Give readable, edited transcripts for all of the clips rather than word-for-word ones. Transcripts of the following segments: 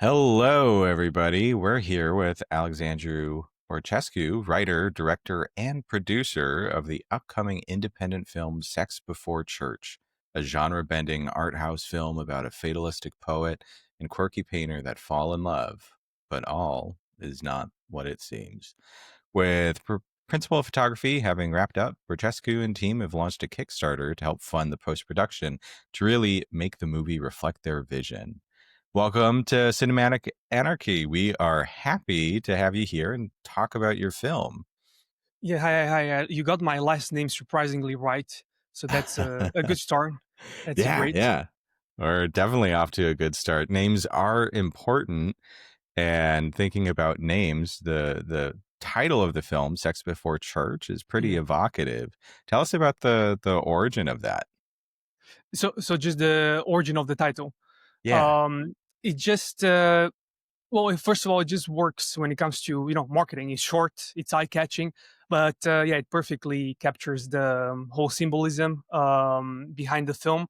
Hello, everybody. We're here with Alexandru Borcescu, writer, director, and producer of the upcoming independent film Sex Before Church, a genre bending art house film about a fatalistic poet and quirky painter that fall in love, but all is not what it seems. With principal photography having wrapped up, Borchescu and team have launched a Kickstarter to help fund the post production to really make the movie reflect their vision. Welcome to Cinematic Anarchy. We are happy to have you here and talk about your film. Yeah, hi. You got my last name surprisingly right, so that's a good start. That's Yeah, great. yeah. We're definitely off to a good start. Names are important, and thinking about names, the title of the film, Sex Before Church, is pretty Yeah. evocative. Tell us about the origin of that. So just the origin of the title. Yeah. It just well, first of all, it just works when it comes to marketing. It's short, it's eye catching, but yeah, it perfectly captures the whole symbolism behind the film,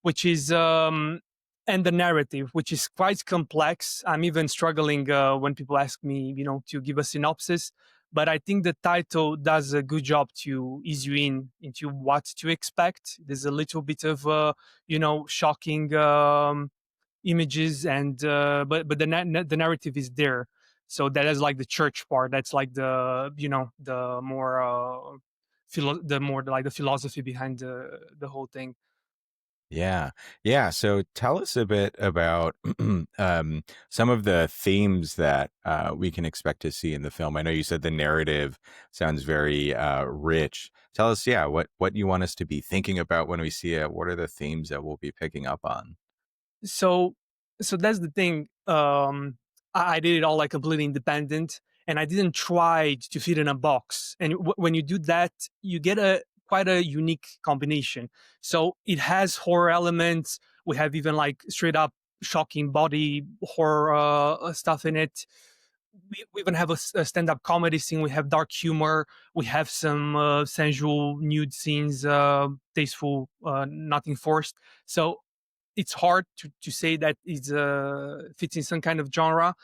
which is and the narrative, which is quite complex. I'm even struggling when people ask me, to give a synopsis. But I think the title does a good job to ease you into what to expect. There's a little bit of shocking images, and but the narrative is there. So that is like the church part. That's like the more the more like the philosophy behind the whole thing. Yeah. Yeah. So tell us a bit about some of the themes that we can expect to see in the film. I know you said the narrative sounds very rich. Tell us, yeah, what you want us to be thinking about when we see it. What are the themes that we'll be picking up on? So so that's the thing. I did it all like completely independent, and I didn't try to fit in a box. And when you do that, you get a quite a unique combination. So it has horror elements. We have even like straight up shocking body horror stuff in it. We even have a stand-up comedy scene. We have dark humor. We have some sensual nude scenes, tasteful, nothing forced. So it's hard to say that it fits in some kind of genre.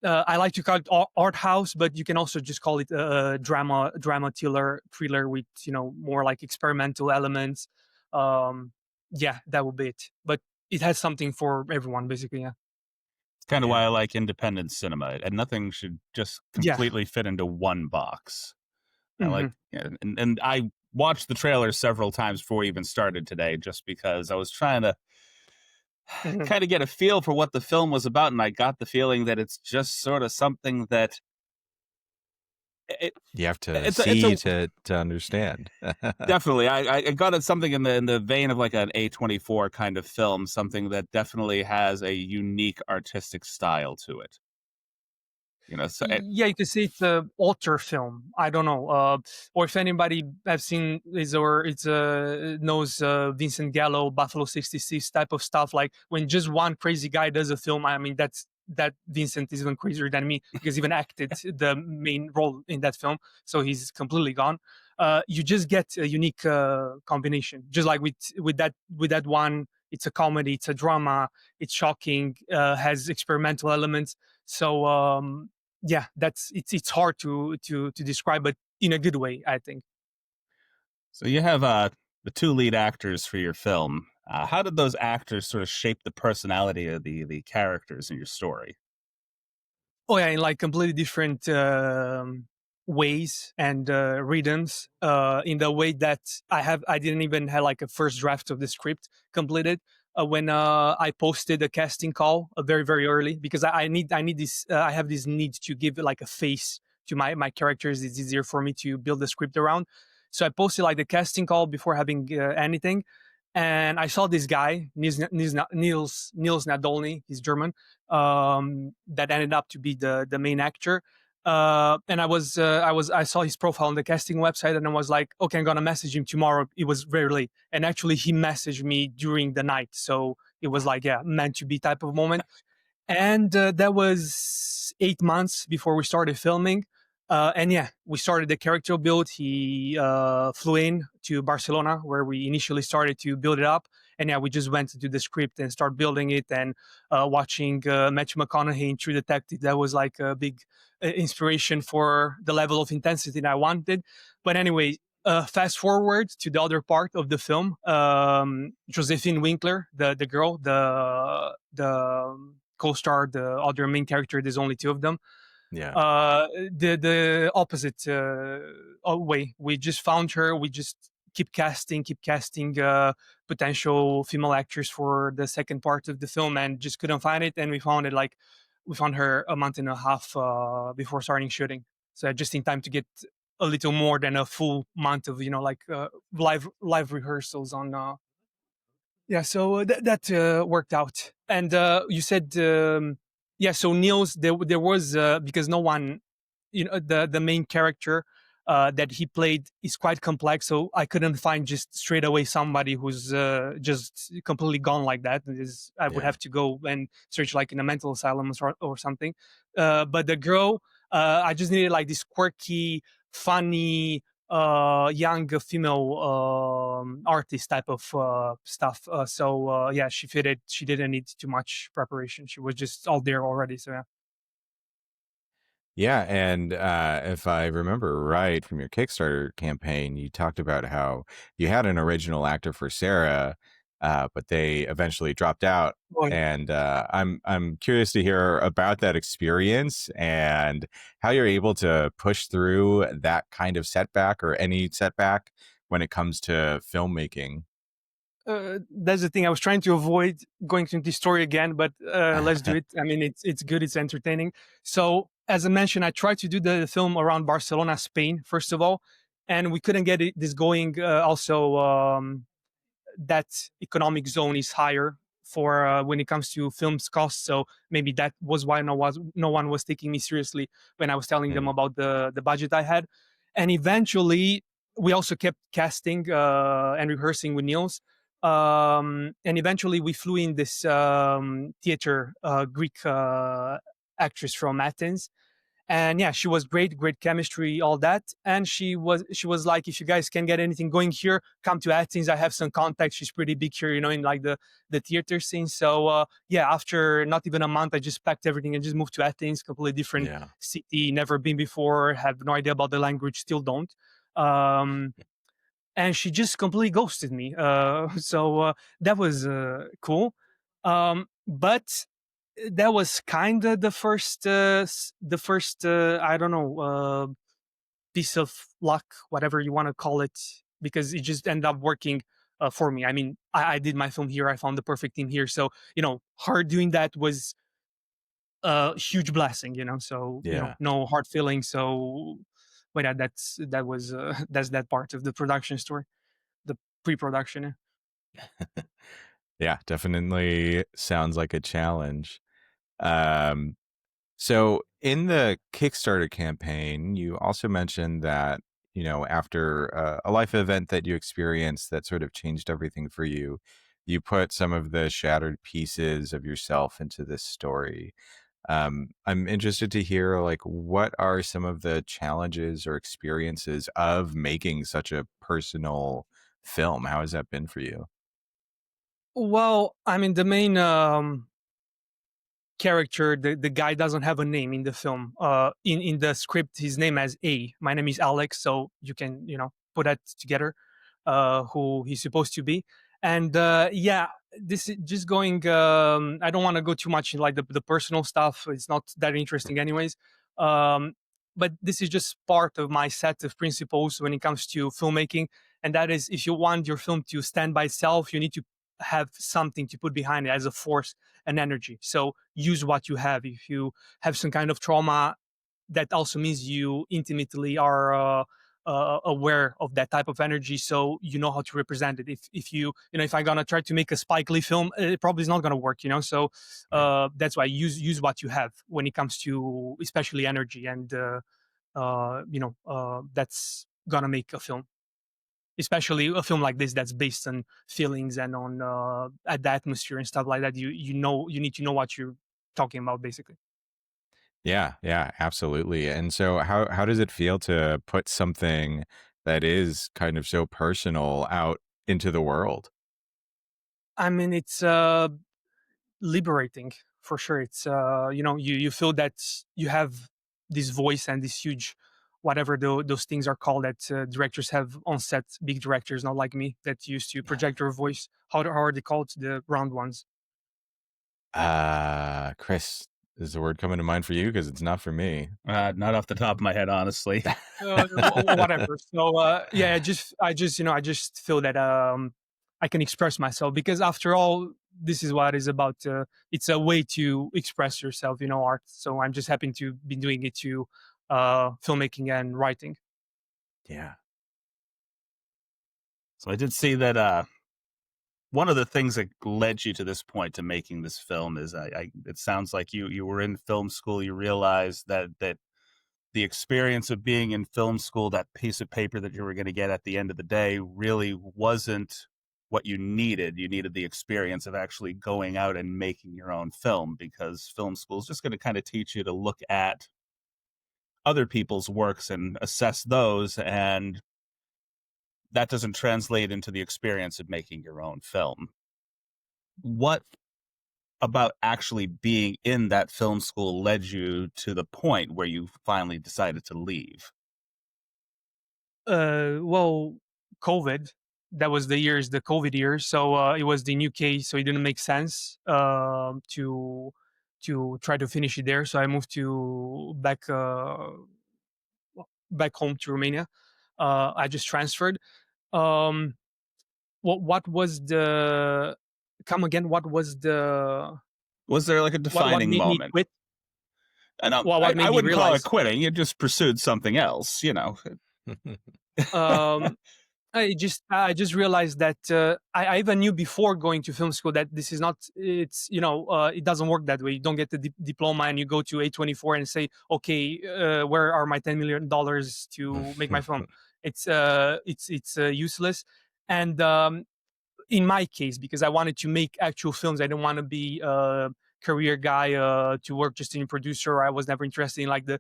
I like to call it art house, but you can also just call it a drama thriller with more like experimental elements. Yeah, that would be it. But it has something for everyone, basically. Yeah, It's kind of why I Yeah. like independent cinema, and nothing should just yeah. completely fit into one box. I like, Hmm. yeah, and I watched the trailer several times before we even started today, just because I was trying to Hmm. kind of get a feel for what the film was about, and I got the feeling that it's just sort of something that it, You have to it's a see to understand. definitely I got it something in the vein of like an A24 kind of film, something that definitely has a unique artistic style to it. So Yeah, you could say it's a author film. I don't know, or if anybody have seen is or it's knows Vincent Gallo, Buffalo '66 type of stuff. Like when just one crazy guy does a film. I mean, that Vincent is even crazier than me because he even acted the main role in that film, so he's completely gone. You just get a unique combination, just like with that one. It's a comedy, it's a drama, it's shocking, has experimental elements. So yeah, it's hard to describe, but in a good way, I think. So you have the two lead actors for your film. How did those actors sort of shape the personality of the characters in your story? Oh yeah, in like completely different ways and rhythms. In the way that I didn't even have like a first draft of the script completed when I posted a casting call very very early because I need this I have this need to give like a face to my characters. It's easier for me to build the script around. So I posted like the casting call before having anything, and I saw this guy Niels Nadolny. He's German, that ended up to be the main actor. And I saw his profile on the casting website, and I was like, okay, I'm gonna message him tomorrow. It was very late, and actually he messaged me during the night, so it was like, yeah, meant to be type of moment. And that was 8 months before we started filming. And yeah, we started the character build. He flew in to Barcelona, where we initially started to build it up. And yeah, we just went to do the script and start building it, and watching Matthew McConaughey in True Detective. That was like a big inspiration for the level of intensity that I wanted. But anyway, fast forward to the other part of the film. Josephine Winkler, the girl, the co-star, the other main character. There's only two of them. Yeah. The opposite way. We just found her. We just keep casting potential female actors for the second part of the film, and just couldn't find it. And we found it like we found her a month and a half before starting shooting. So just in time to get a little more than a full month of like live rehearsals on yeah, so that worked out. And you said, yeah. So Niels, there was because no one, the main character that he played is quite complex. So I couldn't find just straight away somebody who's just completely gone like that. I would Yeah. have to go and search like in a mental asylum or something. But the girl, I just needed like this quirky, funny, young female artist type of stuff. So yeah, she fitted. She didn't need too much preparation. She was just all there already. So yeah. Yeah, and if I remember right from your Kickstarter campaign, you talked about how you had an original actor for Sarah, but they eventually dropped out. Boy. And I'm curious to hear about that experience and how you're able to push through that kind of setback or any setback when it comes to filmmaking. That's the thing. I was trying to avoid going into the story again, but let's do it. I mean, it's good. It's entertaining. So, as I mentioned, I tried to do the film around Barcelona, Spain, first of all, and we couldn't get this going. Also, that economic zone is higher for when it comes to films costs. So maybe that was why no one was taking me seriously when I was telling them Mm, about the budget I had. And eventually, we also kept casting and rehearsing with Niels. And eventually, we flew in this theater Greek actress from Athens, and yeah, she was great chemistry, all that. And she was like, if you guys can get anything going here, come to Athens. I have some contacts. She's pretty big here, in like the theater scene. So yeah, after not even a month, I just packed everything and just moved to Athens. Completely different yeah. city, never been before, have no idea about the language, still don't. um and she just completely ghosted me. So that was cool. But that was kind of the first I don't know, piece of luck, whatever you want to call it, because it just ended up working for me. I mean, I did my film here. I found the perfect team here. So her doing that was a huge blessing. So Yeah. no hard feelings. So, but yeah, that was that's that part of the production story, the pre-production. Yeah. Yeah, definitely sounds like a challenge. Um, So in the Kickstarter campaign, you also mentioned that, after a life event that you experienced that sort of changed everything for you, you put some of the shattered pieces of yourself into this story. I'm interested to hear, like, what are some of the challenges or experiences of making such a personal film? How has that been for you? Well, I mean, the main character, the guy doesn't have a name in the film. In the script, his name as A. My name is Alex, so you can put that together. Who he's supposed to be, and yeah, this is just going. I don't want to go too much in like the personal stuff. It's not that interesting, anyways. Um, but this is just part of my set of principles when it comes to filmmaking, and that is, if you want your film to stand by itself, you need to have something to put behind it as a force and energy. So use what you have. If you have some kind of trauma, that also means you intimately are aware of that type of energy, so you know how to represent it. If if I'm gonna try to make a Spike Lee film, it probably is not gonna work. So Right. that's why use what you have when it comes to especially energy, and that's gonna make a film, especially a film like this that's based on feelings and on at the atmosphere and stuff like that. You need to know what you're talking about, basically. Yeah, yeah, absolutely. And so how does it feel to put something that is kind of so personal out into the world? I mean, it's liberating for sure. It's you feel that you have this voice and this huge whatever those things are called that directors have on set. Big directors, not like me, that used to Yeah. project their voice. How are they called? The round ones. Chris, is the word coming to mind for you? Because it's not for me. Not off the top of my head, honestly. Whatever. So yeah, I just feel that I can express myself because after all, this is what it's about. It's a way to express yourself, art. So I'm just happy to be doing it to filmmaking and writing. Yeah. So I did see that one of the things that led you to this point to making this film is it sounds like you were in film school. You realized that the experience of being in film school, that piece of paper that you were going to get at the end of the day, really wasn't what you needed. You needed the experience of actually going out and making your own film, because film school is just going to kind of teach you to look at other people's works and assess those, and that doesn't translate into the experience of making your own film. What about actually being in that film school led you to the point where you finally decided to leave? Well, COVID. That was the COVID years. So it was the new case, so it didn't make sense to try to finish it there. So I moved to back home to Romania. I just transferred. Um, what was the come again? What was the Was there like a what defining made me moment? quit? And Well, what I made me wouldn't call it realize? quitting. You just pursued something else, Um, I just realized that I even knew before going to film school that this is not it's it doesn't work that way. You don't get the diploma and you go to A24 and say, okay, where are my $10 million to make my film? It's useless. And in my case, because I wanted to make actual films, I didn't want to be a career guy to work just in producer. I was never interested in like the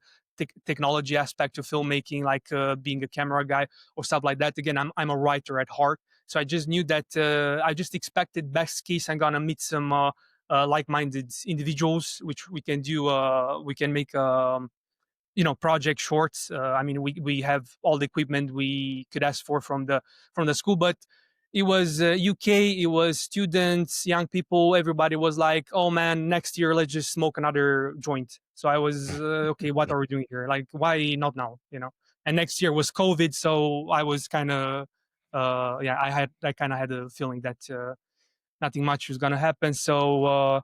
technology aspect of filmmaking, like being a camera guy or stuff like that. Again, I'm a writer at heart, so I just knew that I just expected best case I'm gonna meet some like-minded individuals, which we can do. We can make project shorts. I mean, we have all the equipment we could ask for from the school, but it was UK. It was students, young people. Everybody was like, "Oh man, next year let's just smoke another joint." So I was okay. What are we doing here? Like, why not now? And next year was COVID, so I was kind of yeah. I kind of had a feeling that nothing much was gonna happen. So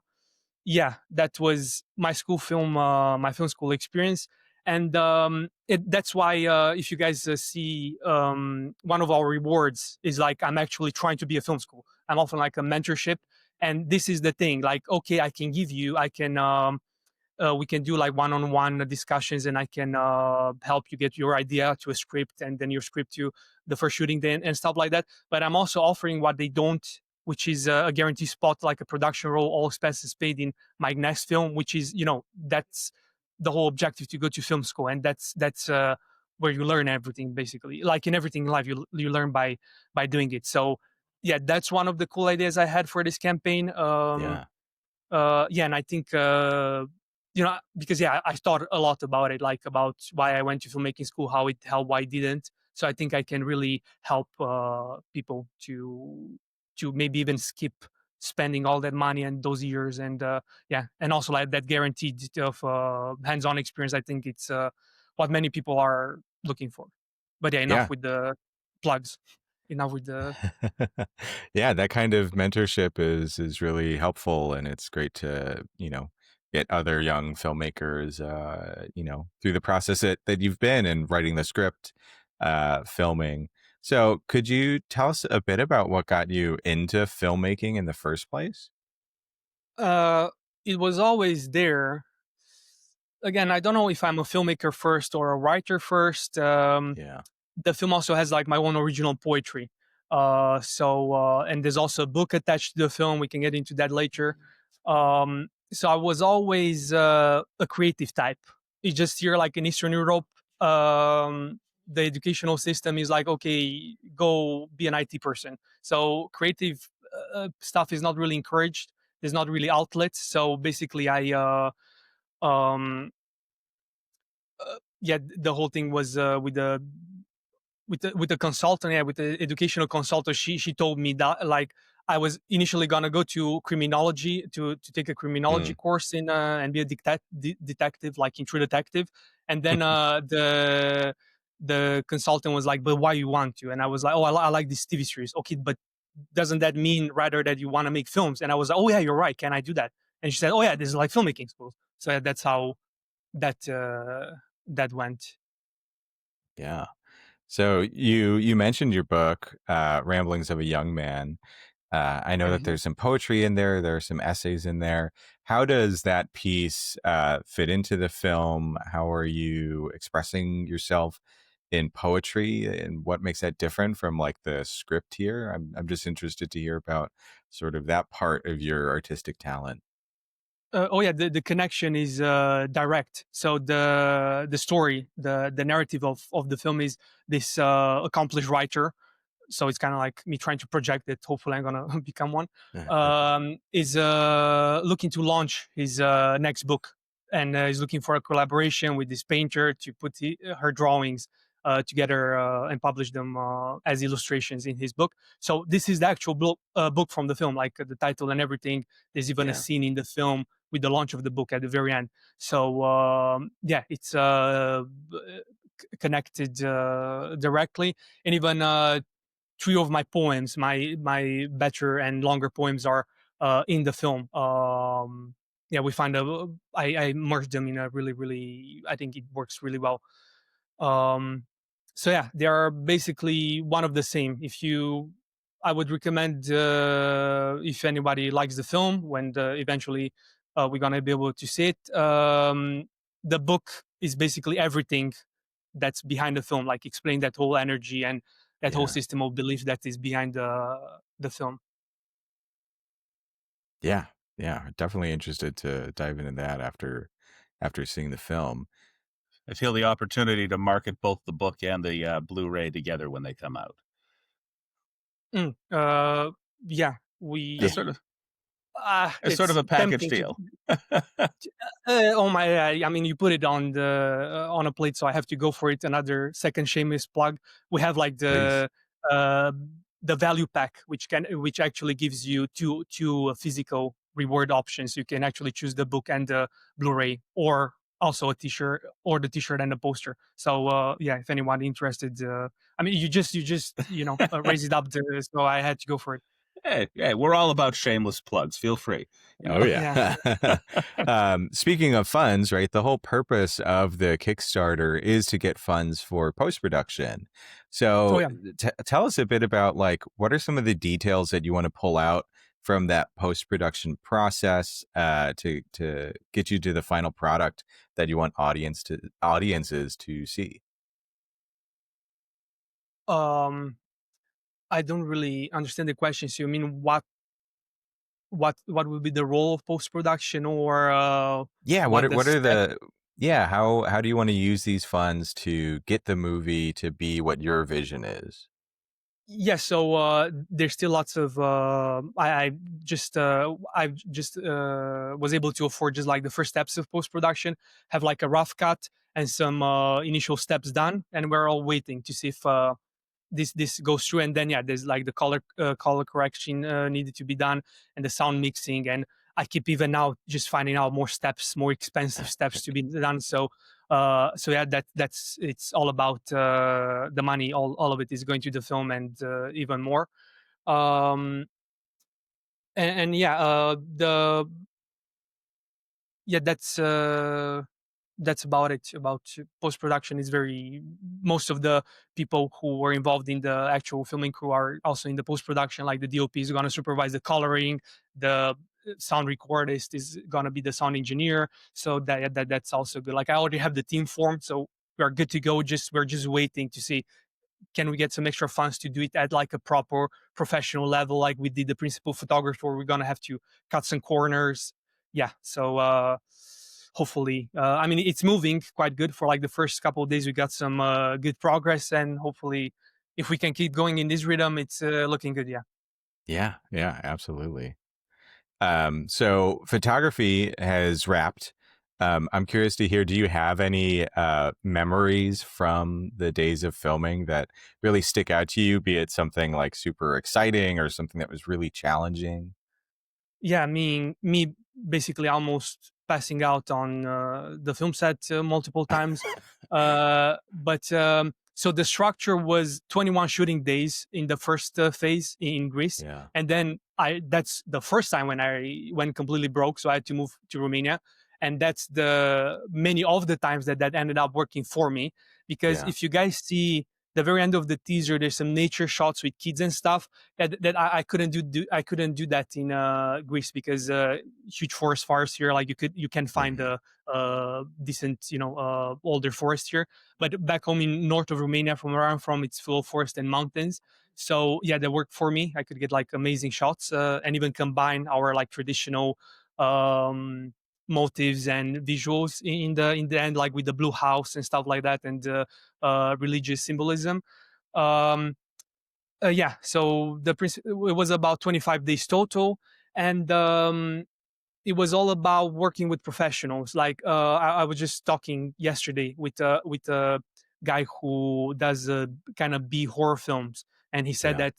yeah, that was my film school experience. And that's why if you guys see one of our rewards is like I'm actually trying to be a film school. I'm often like a mentorship, and this is the thing, like, okay, I can we can do like one-on-one discussions, and I can help you get your idea to a script and then your script to the first shooting day and stuff like that. But I'm also offering what they don't, which is a guarantee spot, like a production role, all expenses paid in my next film, which is, that's the whole objective to go to film school. And that's where you learn everything, basically. Like in everything in life, you learn by doing it. So yeah, that's one of the cool ideas I had for this campaign. Yeah. Yeah, and I think because yeah, I thought a lot about it, like about why I went to filmmaking school, how it helped, why it didn't. So I think I can really help people to maybe even skip spending all that money and those years, and yeah, and also like that guaranteed of hands-on experience. I think it's what many people are looking for. But yeah, enough Yeah. with the plugs. Enough with the Yeah, that kind of mentorship is really helpful, and it's great to, get other young filmmakers, through the process that you've been in writing the script, filming. So could you tell us a bit about what got you into filmmaking in the first place? uh it was always there. Again, I don't know if I'm a filmmaker first or a writer first. Yeah. The film also has like my own original poetry. And there's also a book attached to the film. We can get into that later. So I was always a creative type. It's just here, like in Eastern Europe, the educational system is like, okay, go be an IT person. So creative stuff is not really encouraged. There's not really outlets. So basically, um, yeah, the whole thing was with the consultant, yeah, with the educational consultant. She told me that like I was initially gonna go to criminology to take a criminology Mm. course in and be a detective, like in True Detective, and then the consultant was like, "But why you want to?" And I was like, "Oh, I like this TV series." Okay, but doesn't that mean rather that you want to make films? And I was like, "Oh yeah, you're right. Can I do that?" And she said, "Oh yeah, this is like filmmaking school." So yeah, that's how that went. Yeah. So you mentioned your book, Ramblings of a Young Man. I know that Mhm. there's some poetry in there. There are some essays in there. How does that piece fit into the film? How are you expressing yourself in poetry, and what makes that different from like the script here? I'm just interested to hear about sort of that part of your artistic talent. Oh yeah, the connection is direct. So the story, the narrative of the film is this accomplished writer, so it's kind of like me trying to project that hopefully I'm gonna become one. Is looking to launch his next book, and is looking for a collaboration with this painter to put her drawings together and publish them as illustrations in his book. So this is the actual book from the film, like the title and everything. There's even a Yeah. scene in the film with the launch of the book at the very end. So yeah, it's connected directly, and even three of my poems, my better and longer poems, are in the film. Yeah, we find I merged them in a really, I think it works really well. Um, so yeah, they are basically one of the same. I would recommend if anybody likes the film when eventually we're gonna be able to see it. The book is basically everything that's behind the film, like explain that whole energy and that whole Yeah. system of belief that is behind the film. Yeah. Yeah. Definitely interested to dive into that after seeing the film. I feel the opportunity to market both the book and the Blu-ray together when they come out. Mm, yeah, Yeah. As we sort of as sort of it's a package tempting to. deal. Oh my! I mean, you put it on a plate, so I have to go for it. Another second shameless plug. We have like Please. uh, the value pack, which actually gives you two physical reward options. You can actually choose the book and the Blu-ray, or also a T-shirt, or the T-shirt and the poster. So yeah, if anyone interested, I mean, you just raise it up there, so I had to go for it. Hey, we're all about shameless plugs. Feel free. You Oh know. yeah. Yeah. Speaking of funds, right? The whole purpose of the Kickstarter is to get funds for post production. Oh So, yeah. tell us a bit about like what are some of the details that you want to pull out from that post production process to get you to the final product that you want audiences to see. Um, I don't really understand the question. So you mean what would be the role of post production, or Yeah, what the what are step? the yeah, how do you want to use these funds to get the movie to be what your vision is? Yes, so there's still lots of I just was able to afford just like the first steps of post production, have like a rough cut and some initial steps done, and we're all waiting to see if this goes through. And then yeah, there's like the color correction needed to be done, and the sound mixing, and I keep even now just finding out more steps, more expensive steps to be done. So so yeah, that's it's all about the money. All of it is going to the film, and even more. um and yeah, the yeah, that's about it. About post production is very, most of the people who were involved in the actual filming crew are also in the post production. Like the DOP is going to supervise the coloring, the sound recordist is going to be the sound engineer. So that's also good. Like I already have the team formed, so we're good to go. Just we're just waiting to see, can we get some extra funds to do it at like a proper professional level, like we did the principal photographer. We're gonna have to cut some corners. Yeah, so hopefully, I mean, it's moving quite good. For like the first couple of days we got some good progress, and hopefully if we can keep going in this rhythm, it's looking good. Yeah. Yeah, yeah, absolutely. So photography has wrapped. I'm curious to hear, do you have any memories from the days of filming that really stick out to you, be it something like super exciting or something that was really challenging? Yeah, me basically almost passing out on the film set multiple times. But so the structure was 21 shooting days in the first phase in Greece, Yeah. and then I that's the first time when I went completely broke, so I had to move to Romania, and that's the many of the times that ended up working for me. Because Yeah. if you guys see the very end of the teaser, there's some nature shots with kids and stuff that I couldn't I couldn't do that in Greece because huge forest fires here. Like you can find Hmm. a, decent older forest here, but back home in north of Romania, from where I'm from, it's full of forest and mountains. So yeah, that worked for me. I could get like amazing shots and even combine our like traditional um, motives and visuals in the end, like with the blue house and stuff like that, and religious symbolism. Um, yeah, so it was about 25 days total, and it was all about working with professionals. Like I was just talking yesterday with a guy who does kind of B horror films, and he said Yeah.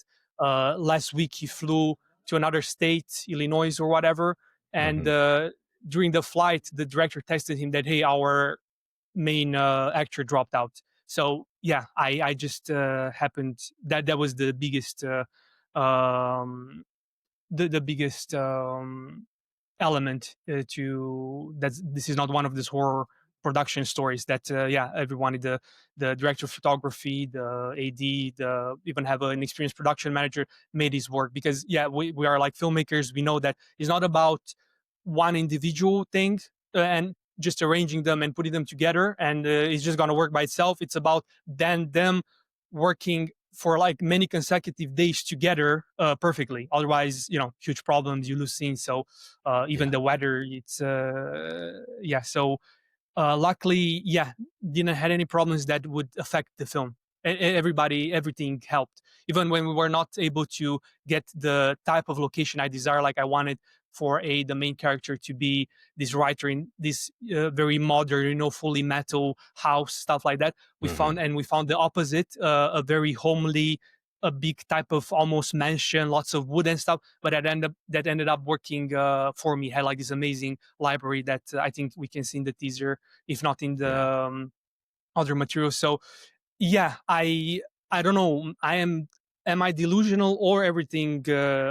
that last week he flew to another state, Illinois or whatever, and Hmm. during the flight, the director texted him that, hey, our main actor dropped out. So yeah, I just happened that was the biggest the biggest element to that. This is not one of these horror production stories that yeah, everyone, the director of photography, the AD, the even have an experienced production manager made his work. Because yeah, we are like filmmakers, we know that it's not about one individual thing and just arranging them and putting them together and it's just going to work by itself. It's about then them working for like many consecutive days together perfectly. Otherwise, huge problems, you lose scenes. So even Yeah. the weather, it's yeah. So luckily, yeah, didn't had any problems that would affect the film. Everybody, everything helped. Even when we were not able to get the type of location I desire, like I wanted for the main character to be this writer in this very modern, fully metal house, stuff like that. Hmm. We found the opposite, a very homely, a big type of almost mansion, lots of wood and stuff. But that ended up working for me. Had like this amazing library that I think we can see in the teaser, if not in the Yeah. other materials. So yeah, I don't know. Am I delusional or everything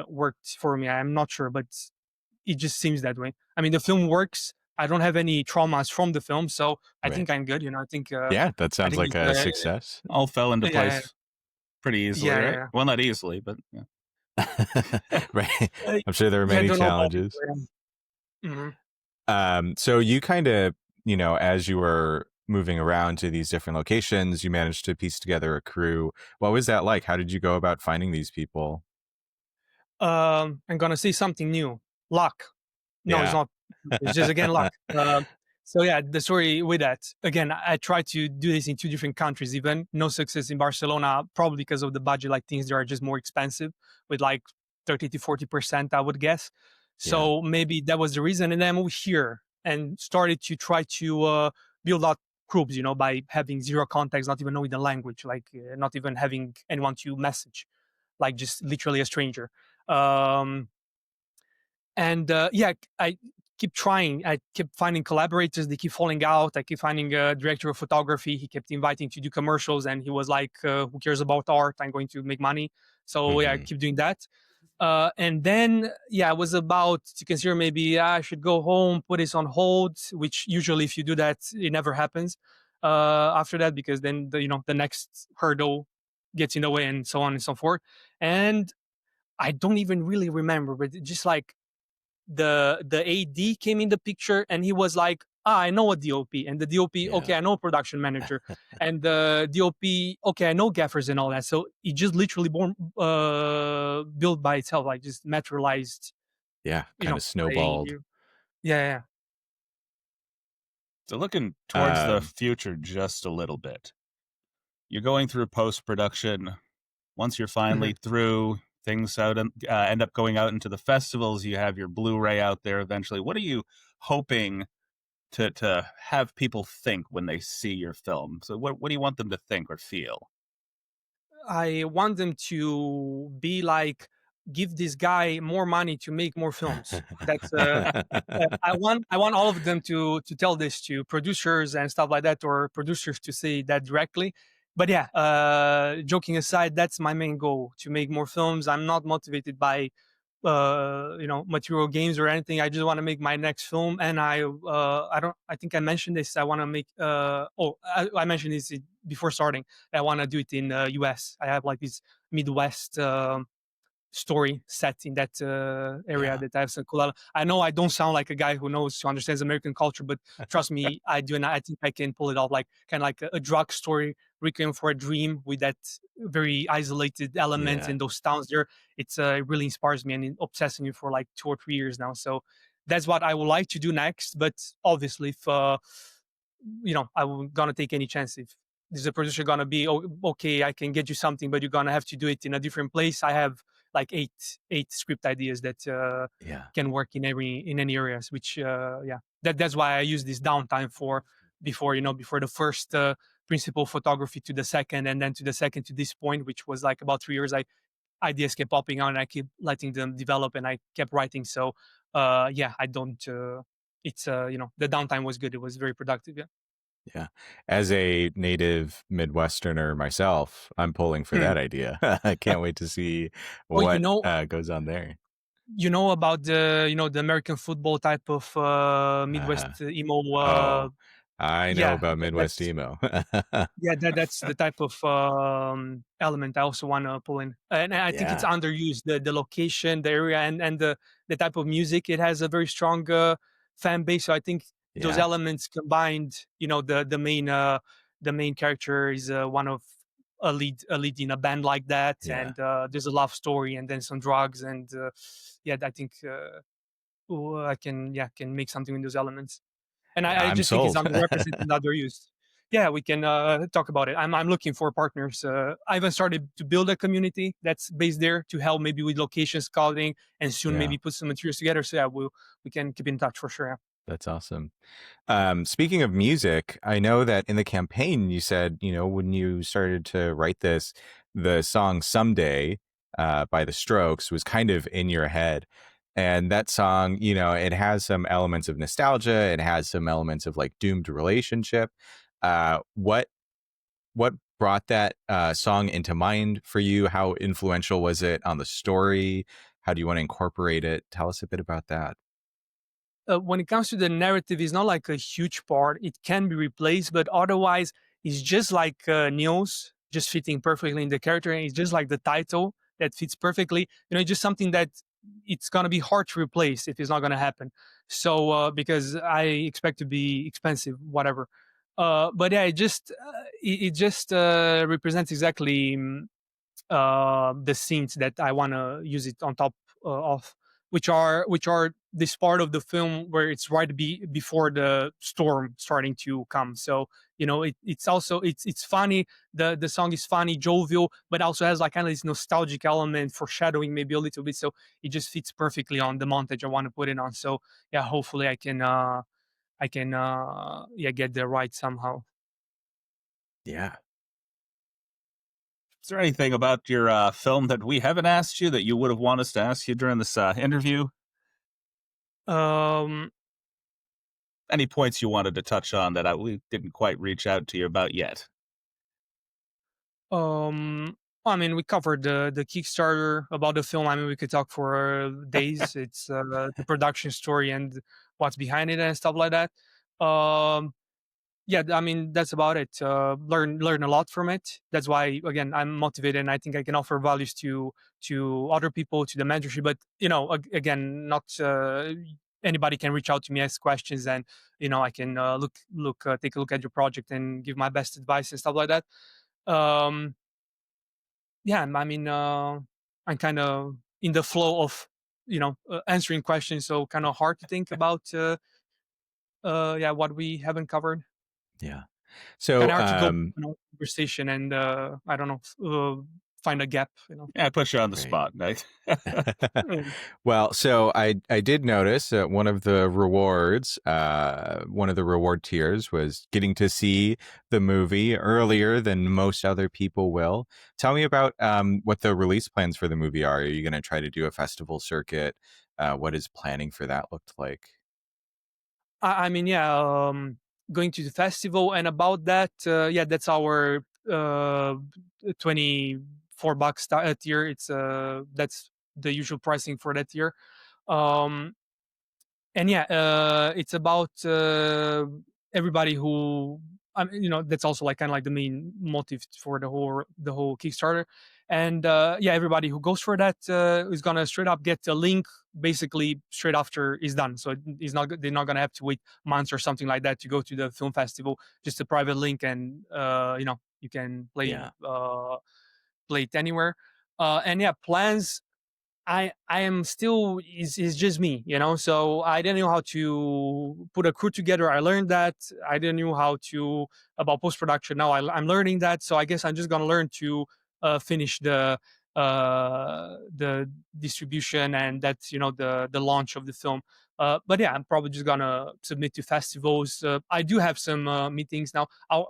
worked for me? I'm not sure, but it just seems that way. I mean, the film works. I don't have any traumas from the film, so I Right. think I'm good. Yeah, that I sounds think like it's a success. All fell into yeah, place pretty easily, yeah, right? yeah. Well, not easily, but yeah. Right. Uh, I'm sure there were yeah, I many don't know about challenges. Mhm. So you kind of, as you were moving around to these different locations, you managed to piece together a crew. What was that like? How did you go about finding these people? I'm gonna say something new. Luck. No, it's Yeah. not. It's just again luck. So yeah, the story with that again, I tried to do this in two different countries. Even no success in Barcelona, probably because of the budget. Like things there are just more expensive, with like 30 to 40%, I would guess. Yeah. So maybe that was the reason. And then I moved here and started to try to build out groups. By having zero contacts, not even knowing the language, like not even having anyone to message, like just literally a stranger. Um, and yeah, I keep trying. I keep finding collaborators. They keep falling out. I keep finding a director of photography. He kept inviting to do commercials, and he was like, "Who cares about art? I'm going to make money." So yeah, I Hmm. keep doing that. And then yeah, I was about to consider maybe I should go home, put this on hold. Which usually, if you do that, it never happens after that, because then the next hurdle gets in the way, and so on and so forth. And I don't even really remember, but just like the AD came in the picture and he was like, I know a DOP, and the DOP, okay, Yeah. I know a production manager, and the DOP, okay, I know gaffers and all that. So it just literally built by itself, like just materialized, Yeah. Kind of by snowballed. yeah. So looking towards the Um, future just a little bit, you're going through post production. Once you're Hmm. finally through, things out and end up going out into the festivals. You have your Blu-ray out there eventually. What are you hoping to have people think when they see your film? So what do you want them to think or feel? I want them to be like, give this guy more money to make more films. That's I want all of them to tell this to producers and stuff like that, or producers to say that directly. But yeah, joking aside, that's my main goal, to make more films. I'm not motivated by material games or anything. I just want to make my next film, and I don't, I think I mentioned this. I want to make I mentioned this before starting. I want to do it in US. I have like this Midwest story set in that area Yeah. that I have some cool. I know I don't sound like a guy who knows, who understands American culture, but trust me, I do, and I think I can pull it off. Like kind of like a drug story, Requiem for a Dream, with that very isolated element Yeah. in those towns there. It really inspires me and it obsessing me for like 2 or 3 years now. So that's what I would like to do next. But obviously, if I'm gonna take any chance. If there's a producer gonna be, "Oh, okay, I can get you something, but you're gonna have to do it in a different place." I have like eight script ideas that Yeah. can work in any areas. Which yeah, that's why I use this downtime for, before the first principal photography to the second, and then to the second to this point, which was like about 3 years. Ideas kept popping out, and I keep letting them develop, and I kept writing. So yeah, I don't. It's the downtime was good. It was very productive. Yeah. Yeah. As a native Midwesterner myself, I'm pulling for Hmm. that idea. I can't wait to see Oh, what goes on there. you know about the American football type of Uh, Midwest emo. oh, I know Yeah, about Midwest that's emo. yeah, that's the type of element I also want to pull in, and I think it's Yeah. underused. The location, the area, and the type of music. It has a very strong fan base. So I think those Yeah. elements combined, the main character is one of a lead in a band like that, Yeah. and there's a love story, and then some drugs, and yeah, I think I can make something with those elements. And I I'm just think it's sold. underrepresented and underused. Yeah, we can talk about it. I'm looking for partners. I even started to build a community that's based there to help maybe with location scouting, and soon Yeah, maybe put some materials together. So yeah, we can keep in touch for sure. Yeah. that's awesome. Speaking of music, I know that in the campaign you said, when you started to write this, the song Someday by The Strokes was kind of in your head. And that song, it has some elements of nostalgia. It has some elements of like doomed relationship. What brought that song into mind for you? How influential was it on the story? How do you want to incorporate it? Tell us a bit about that. When it comes to the narrative, it's not like a huge part. It can be replaced, but otherwise, it's just like Neil's, just fitting perfectly in the character. And it's just like the title that fits perfectly. It's just something that it's gonna be hard to replace if it's not gonna happen. So because I expect to be expensive, whatever. But yeah, it just represents exactly the scenes that I want to use it on top of, which are this part of the film where it's right before the storm starting to come. So it's also it's funny. The song is funny, jovial, but also has like kind of this nostalgic element, foreshadowing maybe a little bit. So it just fits perfectly on the montage I want to put it on. So yeah, hopefully I can get the right somehow. Yeah. Is there anything about your film that we haven't asked you that you would have wanted us to ask you during this interview? Um, Any points you wanted to touch on that we didn't quite reach out to you about yet? I mean, we covered the Kickstarter about the film. I mean, we could talk for days. It's the production story and what's behind it and stuff like that. Um, yeah, I mean, that's about it. Learn a lot from it. That's why, again, I'm motivated, and I think I can offer values to other people, to the mentorship. But again, not anybody can reach out to me, ask questions, and I can take a look at your project and give my best advice and stuff like that. Um, yeah, I mean, I'm kind of in the flow of answering questions, so kind of hard to think about yeah, what we haven't covered. Yeah. Kind So, of hard to go conversation and I don't know, find a gap, you know. Yeah, I put you on the Great. spot. Right? Mm. Well, so I did notice that one of the rewards, one of the reward tiers was getting to see the movie earlier than most other people will. Tell me about what the release plans for the movie are. Are you going to try to do a festival circuit? What is planning for that looked like? I mean, yeah, going to the festival and about that, yeah, that's our uh, $24 tier. It's that's the usual pricing for that tier. Um, and yeah, it's about everybody who you know, that's also like kind of like the main motive for the whole Kickstarter. And yeah, everybody who goes for that is gonna straight up get a link basically straight after it's done. So it's not they're not gonna have to wait months or something like that to go to the film festival. Just a private link, and you know, you can Yeah. play it anywhere. And yeah, plans, I am still is just me, you know. So I didn't know how to put a crew together. I learned that. I didn't know how to about post production. Now I'm learning that. So I guess I'm just gonna learn to finish the distribution, and that's, you know, the launch of the film. But yeah, I'm probably just gonna submit to festivals. I do have some meetings now.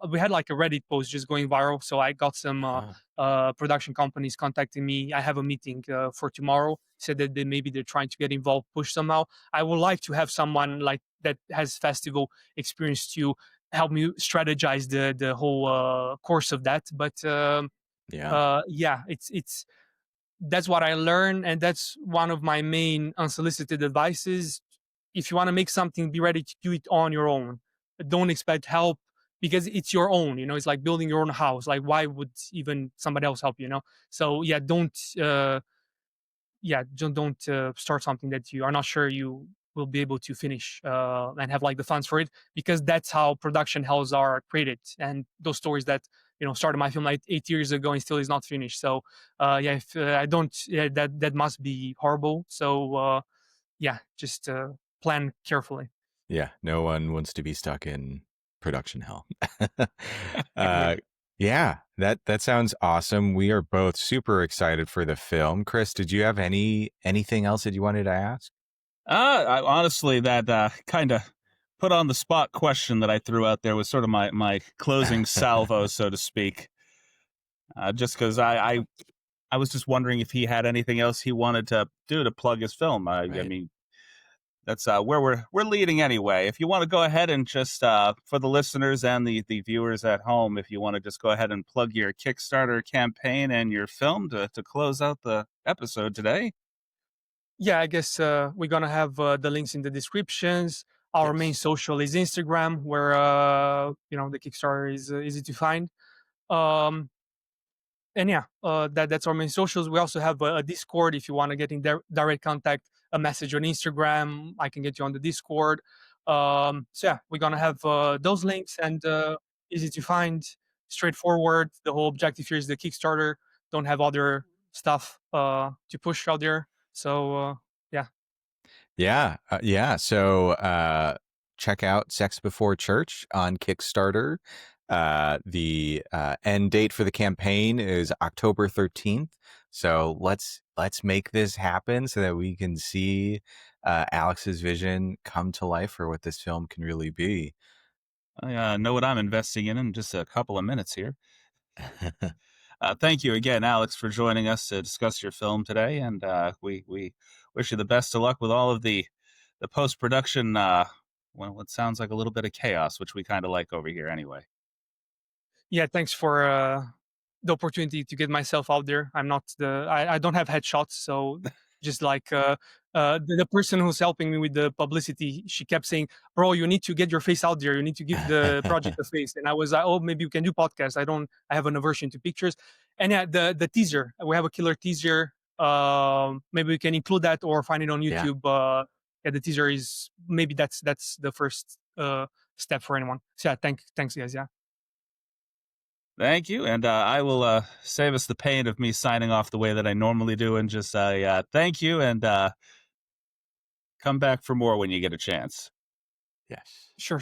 We had like a Reddit post just going viral, so I got some Oh, production companies contacting me. I have a meeting for tomorrow. Said that maybe they're trying to get involved, push somehow. I would like to have someone like that has festival experience to help me strategize the whole course of that. But yeah. yeah, it's that's what I learned, and that's one of my main unsolicited advices. If you want to make something, be ready to do it on your own. Don't expect help, because it's your own. You know, it's like building your own house. Like, why would even somebody else help you? You know. So yeah, don't start something that you are not sure you will be able to finish and have like the funds for it, because that's how production hells are created, and those stories that, you know, started my film like 8 years ago and still is not finished. So yeah, if I don't, yeah, that must be horrible. So yeah, just plan carefully. Yeah. No one wants to be stuck in production hell. uh, Agreed. yeah, that sounds awesome. We are both super excited for the film. Chris, did you have anything else that you wanted to ask? Honestly, that kind of put on the spot question that I threw out there was sort of my closing salvo, so to speak. Just because I was just wondering if he had anything else he wanted to do to plug his film. I Right. mean, that's where we're leading anyway. If you want to go ahead and just for the listeners and the viewers at home, if you want to just go ahead and plug your Kickstarter campaign and your film to close out the episode today. Yeah, I guess we're gonna have the links in the descriptions. Our main Yes. social is Instagram, where you know, the Kickstarter is easy to find. Um, and yeah, that's our main socials. We also have a Discord if you want to get in direct contact. A message on Instagram, I can get you on the Discord. So yeah, we're gonna have those links, and easy to find, straightforward. The whole objective here is the Kickstarter. Don't have other stuff to push out there. So yeah. Yeah, yeah. So check out Sex Before Church on Kickstarter. The end date for the campaign is October 13th. So let's make this happen so that we can see Alex's vision come to life for what this film can really be. I know what I'm investing in just a couple of minutes here. Thank you again, Alex, for joining us to discuss your film today, and we wish you the best of luck with all of the post production. Well, what sounds like a little bit of chaos, which we kind of like over here, anyway. Yeah, thanks for the opportunity to get myself out there. I'm not I don't have headshots, so just like the person who's helping me with the publicity, she kept saying, "Bro, you need to get your face out there. You need to give the project a face." And I was like, "Oh, maybe you can do podcast. I have an aversion to pictures." And yeah, the teaser, we have a killer teaser. Maybe we can include that or find it on Yeah. YouTube. Yeah, the teaser is maybe that's the first step for anyone. So yeah, thanks guys. Yeah. Thank you, and I will save us the pain of me signing off the way that I normally do, and just thank you, and come back for more when you get a chance. Yes. Sure.